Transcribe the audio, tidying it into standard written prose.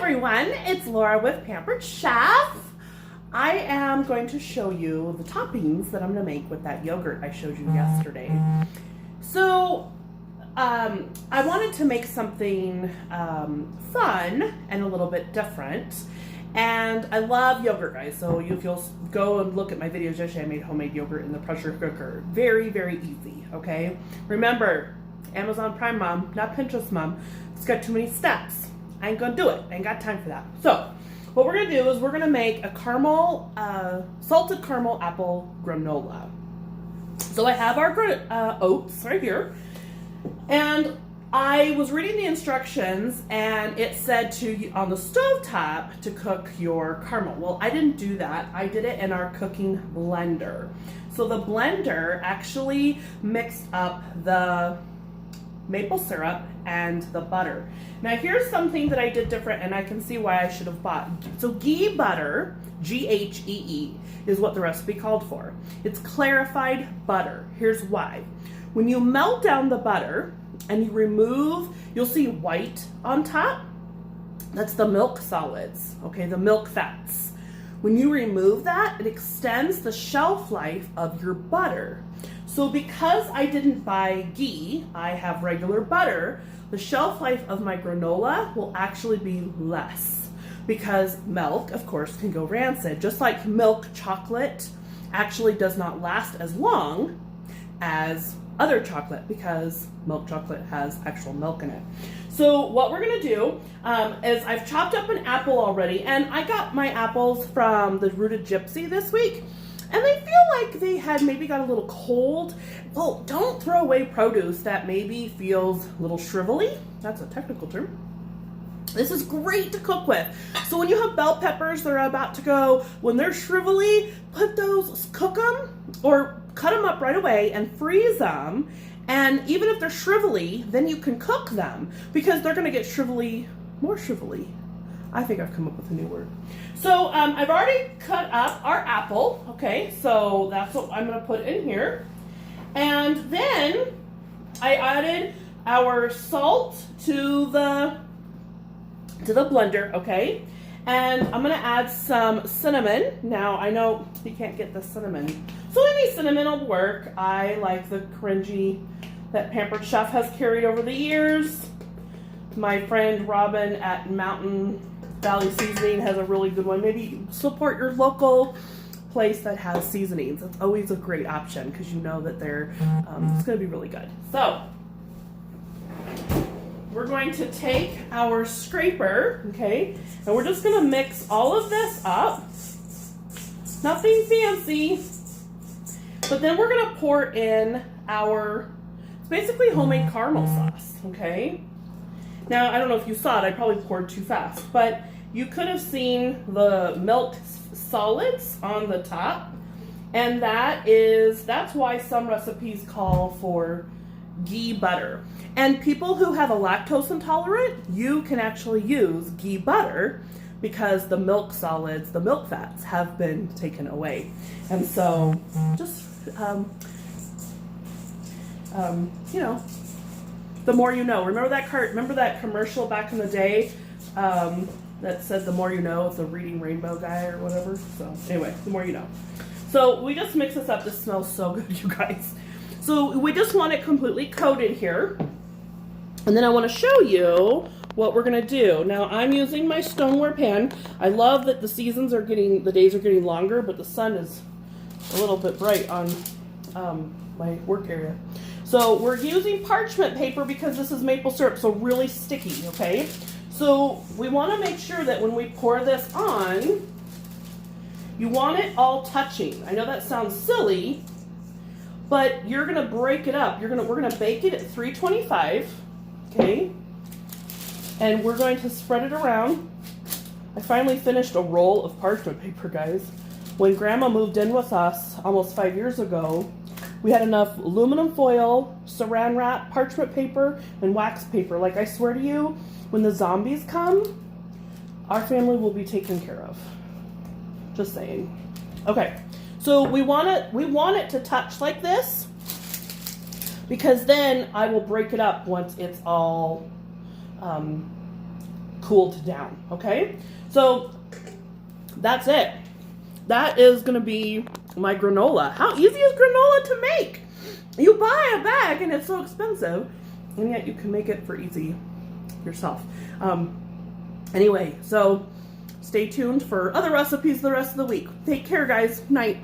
everyone, it's Laura with Pampered Chef. I am going to show you the toppings that I'm going to make with that yogurt I showed you yesterday. So I wanted to make something fun and a little bit different. And I love yogurt, guys. So if you'll go and look at my videos yesterday, I made homemade yogurt in the pressure cooker. Very, very easy, okay? Remember, Amazon Prime Mom, not Pinterest Mom. It's got too many steps. I ain't gonna do it. I ain't got time for that. So what we're gonna do is we're gonna make a caramel, salted caramel apple granola. So I have our oats right here. And I was reading the instructions and it said on the stovetop to cook your caramel. Well, I didn't do that. I did it in our cooking blender. So the blender actually mixed up the maple syrup and the butter. Now here's something that I did different and I can see why I should have bought. So ghee butter, G-H-E-E, is what the recipe called for. It's clarified butter. Here's why. When you melt down the butter and you remove, you'll see white on top. That's the milk solids, okay, the milk fats. When you remove that, it extends the shelf life of your butter. So because I didn't buy ghee, I have regular butter, the shelf life of my granola will actually be less because milk, of course, can go rancid. Just like milk chocolate actually does not last as long as other chocolate because milk chocolate has actual milk in it. So what we're gonna do is I've chopped up an apple already, and I got my apples from the Rooted Gypsy this week, and they feel like they had maybe got a little cold. Well, don't throw away produce that maybe feels a little shrivelly. That's a technical term. This is great to cook with. So when you have bell peppers that are about to go, when they're shrivelly, cook them or cut them up right away and freeze them. And even if they're shrivelly, then you can cook them because they're gonna get shrivelly, more shrivelly. I think I've come up with a new word. So I've already cut up our apple, okay? So that's what I'm gonna put in here. And then I added our salt to the blender, okay? And I'm gonna add some cinnamon. Now I know you can't get the cinnamon, so any cinnamon will work. I like the cringy that Pampered Chef has carried over the years. My friend Robin at Mountain Valley Seasoning has a really good one. Maybe support your local place that has seasonings. It's always a great option because you know that they're it's gonna be really good. So we're going to take our scraper, okay, and we're just gonna mix all of this up. Nothing fancy, but then we're gonna pour in it's basically homemade caramel sauce, okay? Now, I don't know if you saw it, I probably poured too fast, but you could have seen the milk solids on the top, and that's why some recipes call for ghee butter. And people who have a lactose intolerant, you can actually use ghee butter because the milk solids, the milk fats have been taken away. And so just, you know, the more you know. Remember that commercial back in the day that said the more you know, it's a Reading Rainbow guy or whatever. So anyway, the more you know. So we just mix this up. This smells so good, you guys. So we just want it completely coated here. And then I want to show you what we're going to do. Now I'm using my stoneware pan. I love that the days are getting longer, but the sun is a little bit bright on my work area. So we're using parchment paper because this is maple syrup, so really sticky, okay? So we want to make sure that when we pour this on, you want it all touching. I know that sounds silly, but you're gonna break it up. We're gonna bake it at 325, okay? And we're going to spread it around. I finally finished a roll of parchment paper, guys. When Grandma moved in with us almost 5 years ago, we had enough aluminum foil, saran wrap, parchment paper, and wax paper. Like, I swear to you, when the zombies come, our family will be taken care of. Just saying. Okay, so we want it to touch like this because then I will break it up once it's all cooled down, okay? So that's it. That is going to be my granola. How easy is granola to make? You buy a bag and it's so expensive, and yet you can make it for easy yourself. Anyway, so stay tuned for other recipes the rest of the week. Take care, guys. Night.